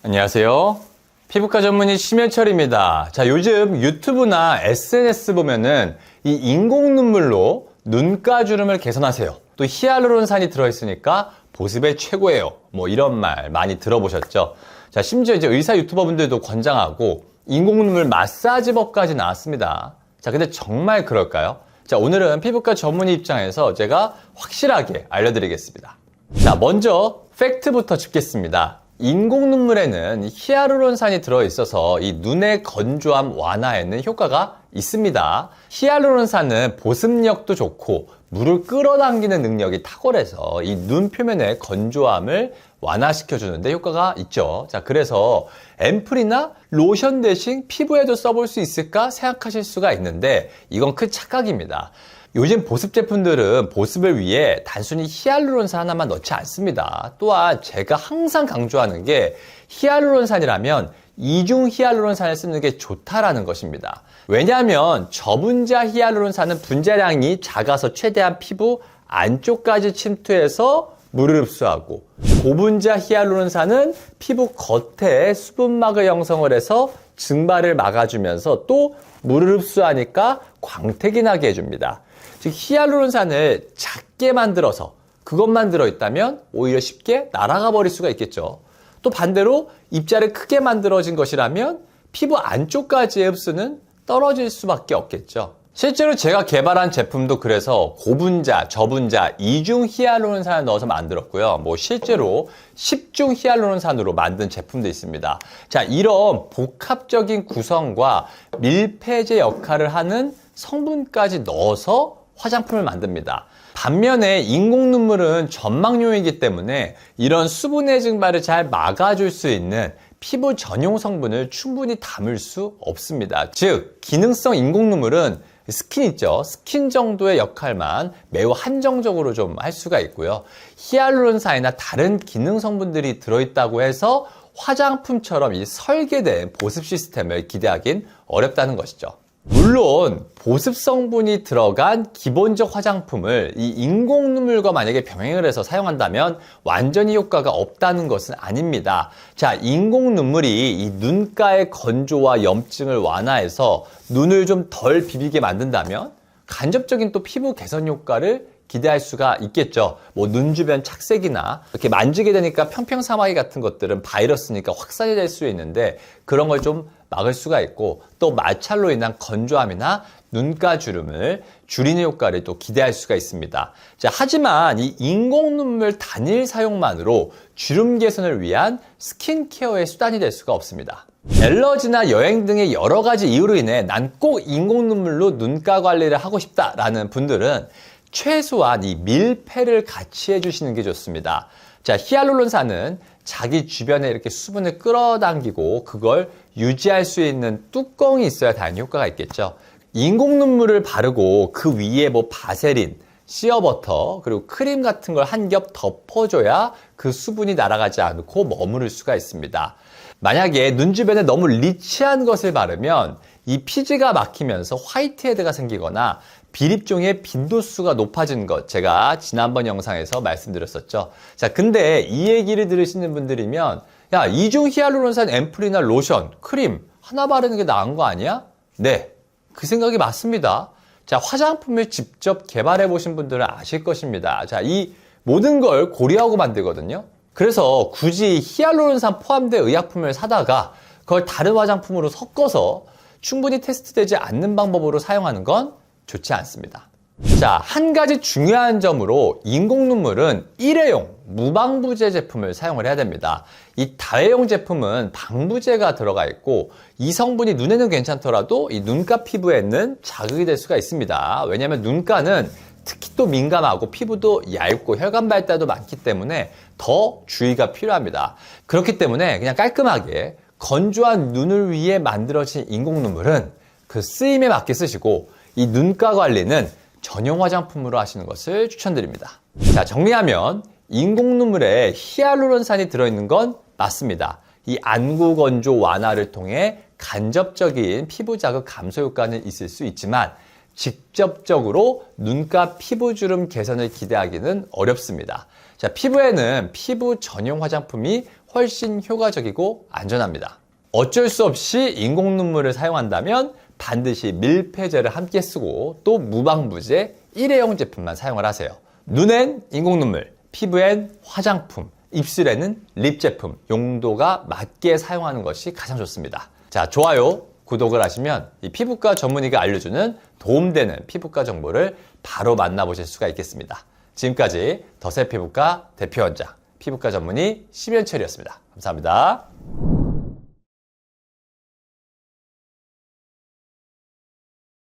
안녕하세요. 피부과 전문의 심현철입니다. 자, 요즘 유튜브나 SNS 보면은 이 인공 눈물로 눈가 주름을 개선하세요. 또 히알루론산이 들어있으니까 보습에 최고예요. 뭐 이런 말 많이 들어보셨죠? 자, 심지어 이제 의사 유튜버분들도 권장하고 인공 눈물 마사지법까지 나왔습니다. 자, 근데 정말 그럴까요? 자, 오늘은 피부과 전문의 입장에서 제가 확실하게 알려드리겠습니다. 자, 먼저 팩트부터 짚겠습니다. 인공 눈물에는 히알루론산이 들어있어서 이 눈의 건조함 완화에는 효과가 있습니다. 히알루론산은 보습력도 좋고 물을 끌어당기는 능력이 탁월해서 이 눈 표면의 건조함을 완화시켜주는데 효과가 있죠. 자, 그래서 앰플이나 로션 대신 피부에도 써볼 수 있을까 생각하실 수가 있는데 이건 큰 착각입니다. 요즘 보습 제품들은 보습을 위해 단순히 히알루론산 하나만 넣지 않습니다. 또한 제가 항상 강조하는 게 히알루론산이라면 이중 히알루론산을 쓰는 게 좋다라는 것입니다. 왜냐하면 저분자 히알루론산은 분자량이 작아서 최대한 피부 안쪽까지 침투해서 물을 흡수하고, 고분자 히알루론산은 피부 겉에 수분막을 형성을 해서 증발을 막아주면서 또 물을 흡수하니까 광택이 나게 해줍니다. 즉 히알루론산을 작게 만들어서 그것만 들어있다면 오히려 쉽게 날아가 버릴 수가 있겠죠. 또 반대로 입자를 크게 만들어진 것이라면 피부 안쪽까지의 흡수는 떨어질 수밖에 없겠죠. 실제로 제가 개발한 제품도 그래서 고분자, 저분자, 이중 히알루론산을 넣어서 만들었고요. 실제로 10중 히알루론산으로 만든 제품도 있습니다. 자, 이런 복합적인 구성과 밀폐제 역할을 하는 성분까지 넣어서 화장품을 만듭니다. 반면에 인공 눈물은 점막용이기 때문에 이런 수분의 증발을 잘 막아줄 수 있는 피부 전용 성분을 충분히 담을 수 없습니다. 즉, 기능성 인공 눈물은 스킨 있죠? 스킨 정도의 역할만 매우 한정적으로 좀 할 수가 있고요. 히알루론산이나 다른 기능 성분들이 들어있다고 해서 화장품처럼 이 설계된 보습 시스템을 기대하긴 어렵다는 것이죠. 물론 보습 성분이 들어간 기본적 화장품을 이 인공 눈물과 만약에 병행을 해서 사용한다면 완전히 효과가 없다는 것은 아닙니다. 자, 인공 눈물이 이 눈가의 건조와 염증을 완화해서 눈을 좀 덜 비비게 만든다면 간접적인 또 피부 개선 효과를 기대할 수가 있겠죠. 눈 주변 착색이나 이렇게 만지게 되니까 평평사마귀 같은 것들은 바이러스니까 확산이 될 수 있는데 그런 걸 좀 막을 수가 있고, 또 마찰로 인한 건조함이나 눈가 주름을 줄이는 효과를 또 기대할 수가 있습니다. 자, 하지만 이 인공 눈물 단일 사용만으로 주름 개선을 위한 스킨케어의 수단이 될 수가 없습니다. 엘러지나 여행 등의 여러 가지 이유로 인해 난 꼭 인공 눈물로 눈가 관리를 하고 싶다라는 분들은 최소한 이 밀폐를 같이 해주시는 게 좋습니다. 자, 히알루론산은 자기 주변에 이렇게 수분을 끌어당기고 그걸 유지할 수 있는 뚜껑이 있어야 당연히 효과가 있겠죠. 인공 눈물을 바르고 그 위에 바세린, 시어버터, 그리고 크림 같은 걸 한 겹 덮어줘야 그 수분이 날아가지 않고 머무를 수가 있습니다. 만약에 눈 주변에 너무 리치한 것을 바르면 이 피지가 막히면서 화이트헤드가 생기거나 비립종의 빈도수가 높아진 것, 제가 지난번 영상에서 말씀드렸었죠. 자, 근데 이 얘기를 들으시는 분들이면 야, 이중 히알루론산 앰플이나 로션, 크림 하나 바르는 게 나은 거 아니야? 네, 그 생각이 맞습니다. 자, 화장품을 직접 개발해 보신 분들은 아실 것입니다. 자, 이 모든 걸 고려하고 만들거든요. 그래서 굳이 히알루론산 포함된 의약품을 사다가 그걸 다른 화장품으로 섞어서 충분히 테스트되지 않는 방법으로 사용하는 건 좋지 않습니다. 자, 한 가지 중요한 점으로 인공 눈물은 일회용 무방부제 제품을 사용을 해야 됩니다. 이 다회용 제품은 방부제가 들어가 있고 이 성분이 눈에는 괜찮더라도 이 눈가 피부에는 자극이 될 수가 있습니다. 왜냐하면 눈가는 특히 또 민감하고 피부도 얇고 혈관 발달도 많기 때문에 더 주의가 필요합니다. 그렇기 때문에 그냥 깔끔하게 건조한 눈을 위해 만들어진 인공 눈물은 그 쓰임에 맞게 쓰시고 이 눈가 관리는 전용 화장품으로 하시는 것을 추천드립니다. 자, 정리하면 인공 눈물에 히알루론산이 들어있는 건 맞습니다. 이 안구 건조 완화를 통해 간접적인 피부 자극 감소 효과는 있을 수 있지만 직접적으로 눈가 피부주름 개선을 기대하기는 어렵습니다. 자, 피부에는 피부 전용 화장품이 훨씬 효과적이고 안전합니다. 어쩔 수 없이 인공 눈물을 사용한다면 반드시 밀폐제를 함께 쓰고 또 무방부제 일회용 제품만 사용을 하세요. 눈엔 인공 눈물, 피부엔 화장품, 입술에는 립 제품, 용도가 맞게 사용하는 것이 가장 좋습니다. 자, 좋아요, 구독을 하시면 이 피부과 전문의가 알려주는 도움되는 피부과 정보를 바로 만나보실 수가 있겠습니다. 지금까지 더세 피부과 대표원장, 피부과 전문의 심연철이었습니다. 감사합니다.